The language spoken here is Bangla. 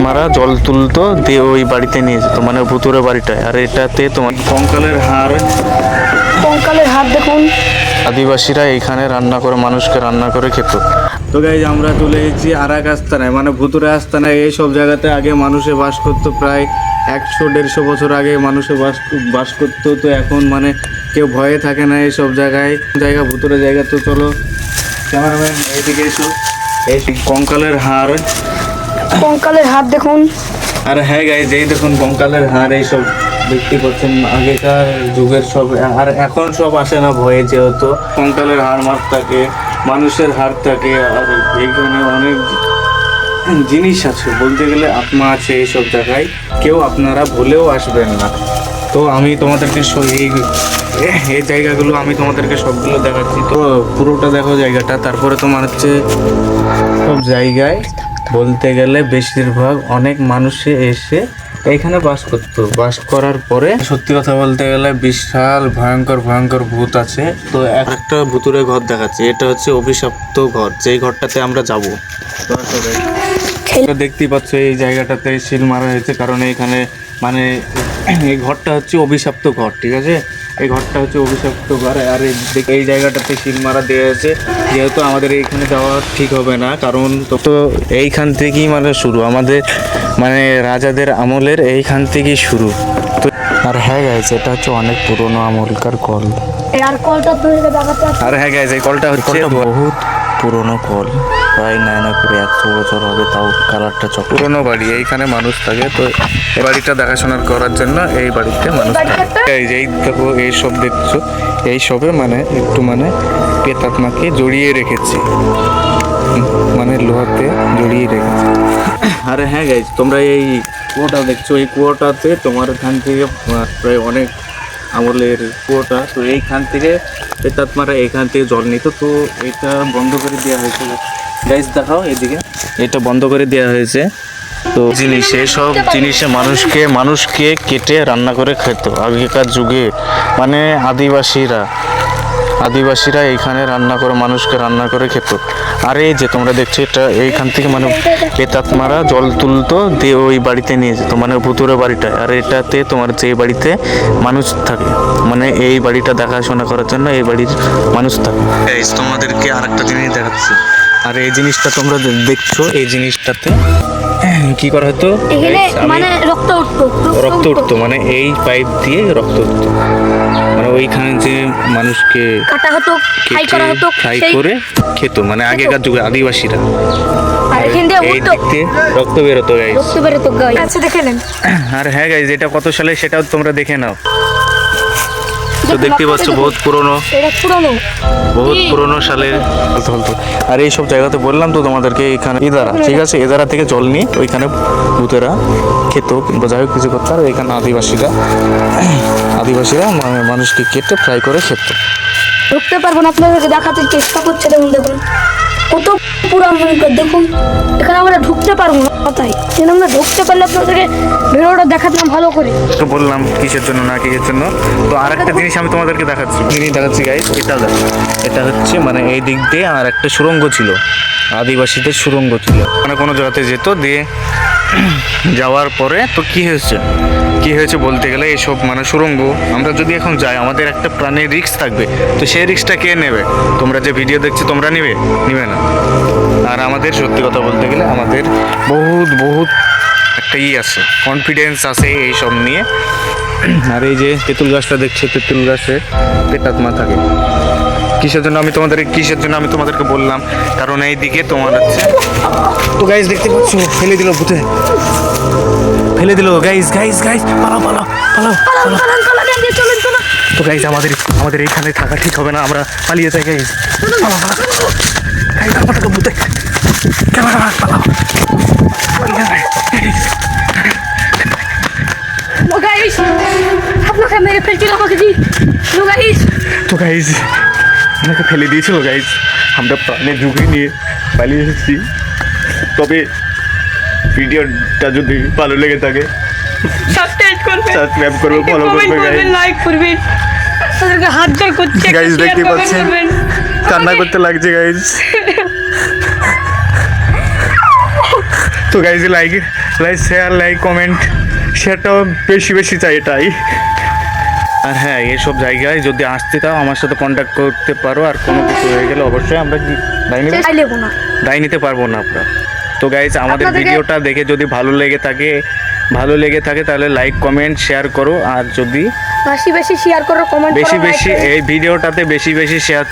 মারা জল তুলতো দিয়ে ওই বাড়িতে নিয়ে যেত, মানে ভুতুরে বাড়িটায়। আর এটাতে তোমার কঙ্কালের হাড় দেখুন। আদিবাসীরা এখানে রান্না করে, মানুষকে রান্না করে খেত। তো গাইজ আমরা চলে এসেছি আর এক আস্তানায়, মানে ভুতুরে আস্তানায়। এইসব জায়গাতে আগে মানুষে বাস করতো, প্রায় 100-150 বছর আগে মানুষে বাস করতো। তো এখন মানে কেউ ভয়ে থাকে না এইসব জায়গা ভুতুরে জায়গা। তো চলো ক্যামেরাম্যান এইদিকে এসো। এই কঙ্কালের হাড় দেখুন। আর হ্যাঁ গাইজ এই দেখুন কঙ্কালের হাড়, এইসব দেখতে পাচ্ছেন আগেকার যুগের সব। আর এখন সব আসে না ভয়ে, যেহেতু কঙ্কালের হাড় মার থাকে, মানুষের হাড় থাকে। আর এখানে অনেক জিনিস আছে, বলতে গেলে আত্মা আছে এইসব জায়গায়। কেউ আপনারা ভুলেও আসবেন না। তো আমি তোমাদেরকে এই জায়গাগুলো আমি তোমাদেরকে সবগুলো দেখাচ্ছি। তো পুরোটা দেখো জায়গাটা। তারপরে তোমার হচ্ছে সব জায়গায় বলতে গেলে বেশিরভাগ অনেক মানুষে এসে এইখানে বাস করার পরে সত্যি কথা বলতে গেলে বিশাল ভয়ঙ্কর ভূত আছে। তো একটা ভুতুরে ঘর দেখাচ্ছে, এটা হচ্ছে অভিশপ্ত ঘর, যেই ঘরটাতে আমরা যাবো। দেখতেই পাচ্ছ এই জায়গাটাতে সিল মারা হয়েছে, কারণ এইখানে মানে এই ঘরটা হচ্ছে অভিশপ্ত ঘর, ঠিক আছে? এই ঘরটা হচ্ছে অভিশপ্ত ঘর। আর এই জায়গাটাতে সিল মারা দেওয়া আছে, যেহেতু আমাদের এইখানে যাওয়া ঠিক হবে না। কারণ তো এইখান থেকেই মানে শুরু, আমাদের মানে রাজাদের আমলের এইখান থেকেই শুরু। তো আর হ্যাঁ গাইজ এটা হচ্ছে অনেক পুরোনো আমলকার কল। আর হ্যাঁ গাইজ এই কলটা হচ্ছে বহুত পুরোনো কল, প্রায় না করে 100 বছর হবে। তাও কালারটা পুরোনো বাড়ি, এইখানে মানুষ থাকে। তো এই বাড়িটা দেখাশোনা করার জন্য এই বাড়িতে মানুষ থাকে। এই দেখো এইসব দেখছো, এইসবে মানে একটু মানে প্রেতাত্মাকে জড়িয়ে রেখেছে, মানে লোহাতে জড়িয়ে রেখেছে। আরে হ্যাঁ গাইজ তোমরা এই কুয়োটা দেখছো, এই কুয়োটাতে তোমার এখান থেকে প্রায় অনেক আমলের কুয়োটা। তো এইখান থেকে প্রেতাত্মারা এখান থেকে জল নিত। তো এটা বন্ধ করে দেওয়া হয়েছে গাইজ, দেখাও এদিকে। এটা বন্ধ করে দেওয়া হয়েছে। তো এসব জিনিসে মানুষকে কেটে রান্না করে খেত আগেকার যুগে, মানে আদিবাসীরা এইখানে মানুষকে রান্না করে খেত। আর এই যে তোমরা দেখছো এটা এইখান থেকে মানে প্রেতাত্মারা জল তুলতো দিয়ে ওই বাড়িতে নিয়ে যেত, মানে ভুতুরে বাড়িটায়। আর এটাতে তোমার যে বাড়িতে মানুষ থাকে, মানে এই বাড়িটা দেখাশোনা করার জন্য এই বাড়ির মানুষ থাকে। তোমাদেরকে আরেকটা জিনিস দেখাচ্ছি। আর এই জিনিসটা তোমরা দেখছো, এই জিনিসটাতে কি করা হতো, মানে রক্ত উঠতো, মানে এই পাইপ দিয়ে রক্ত উঠতো, মানে ওইখানে যে মানুষকে কাটা হতো, ফ্রাই করে খেত, মানে আগেকার যুগে আদিবাসীরা। এই দিকতে রক্ত বেরোতো গাইজ। আর হ্যাঁ গাইজ এটা কত সালে সেটাও তোমরা দেখে নাও। তো দেখতে পাচ্ছ বহুত পুরোনো সালের। আর এইসব জায়গাতে বললাম তো তোমাদেরকে, এখানে ইদারা, ঠিক আছে, ইদারা থেকে জল নিয়ে ওইখানে ভূতেরা খেত, কিংবা যাই হোক কিছু করতো। আর এখানে আদিবাসীরা মানুষকে কেটে ফ্রাই করে খেত। ঢুকতে পারবো না, আপনাদেরকে দেখাতে চেষ্টা করছে। দেখুন কত পুরানো, দেখুন এখানে আমরা ঢুকতে পারবো না। তাই আমরা ঢুকতে পারলে আপনাদেরকে ভিডিওটা দেখাতাম ভালো করে। তো বললাম কিসের জন্য না কিসের জন্য। তো আরেকটা জিনিস আমি তোমাদেরকে দেখাচ্ছি গাইস। এটা হচ্ছে মানে এই দিক দিয়ে আর একটা সুড়ঙ্গ ছিল, আদিবাসীদের সুড়ঙ্গ ছিল, মানে কোনো জায়গাতে যেত। দিয়ে যাওয়ার পরে তো কি হয়েছে বলতে গেলে এসব মানে সুড়ঙ্গ আমরা যদি এখন যাই, আমাদের একটা প্রাণের রিস্ক থাকবে। তো সেই রিস্কটা কে নেবে? তোমরা যে ভিডিও দেখছো তোমরা নিবে না। আর আমাদের সত্যি কথা বলতে গেলে আমাদের বহুত একটা আছে, কনফিডেন্স আছে এইসব নিয়ে। আর এই যে তেঁতুল গাছটা দেখছো, তেঁতুল গাছে প্রেতাত্মা থাকে। কিসের জন্য আমি তোমাদেরকে বললাম, কারণ এই দিকে তোমার হচ্ছে। তো গাইজ দেখতে পাচ্ছ ফেলে দিল গাইজ, পালাও। তো গাইজ আমাদের এইখানে থাকা ঠিক হবে না, আমরা পালিয়ে যাই গাইজ। ভূতে ক্যামেরা পালাও। তো গাইজ আমাকে ফেলে দিয়েছিল গাইজ, আমরা প্রাণে ঝুঁকি নিয়ে পালিয়ে এসেছি। তবে ভিডিওটা যদি ভালো লেগে থাকে সাবস্ক্রাইব করবে, ফলো করবে, লাইক করবেন। হাত জোর করছে গাইজ, দেখতে পাচ্ছেন কান্না করতে লাগছে গাইজ। তো guys like share like comment শেয়ারটাও বেশি বেশি চাই এটাই। আর হ্যাঁ, এসব জায়গায় যদি আসতে চাও আমার সাথে কন্ট্যাক্ট করতে পারো। আর কোনো কিছু হয়ে গেলে অবশ্যই আমরা কি দায় নেব, চাই লেবো না। দায় নিতে পারবো না আমরা। তো গাইজ আমাদের আপনাদেরকে- ভিডিওটা দেখে যদি ভালো লেগে থাকে তাহলে লাইক কমেন্ট শেয়ার করো। আর যদি বেশি বেশি শেয়ার করো, কমেন্ট করো, বেশি like বেশি করো। এই ভিডিওটাতে বেশি বেশি শেয়ার